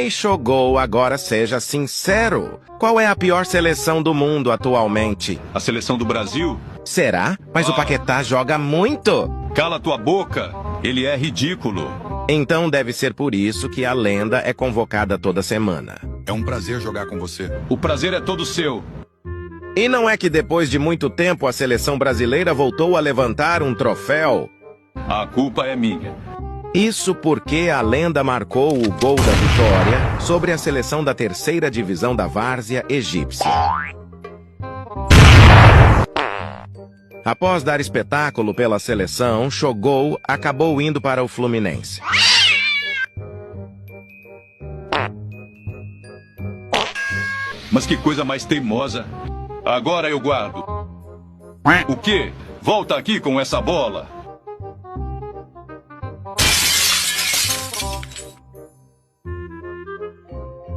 Ei, Shogo, agora seja sincero. Qual é a pior seleção do mundo atualmente? A seleção do Brasil? Será? Mas o Paquetá joga muito. Cala tua boca! Ele é ridículo. Então deve ser por isso que a lenda é convocada toda semana. É um prazer jogar com você. O prazer é todo seu. E não é que depois de muito tempo a seleção brasileira voltou a levantar um troféu? A culpa é minha. Isso porque a lenda marcou o gol da vitória sobre a seleção da terceira divisão da várzea egípcia. Após dar espetáculo pela seleção, Shogo acabou indo para o Fluminense. Mas que coisa mais teimosa. Agora eu guardo. O quê? Volta aqui com essa bola.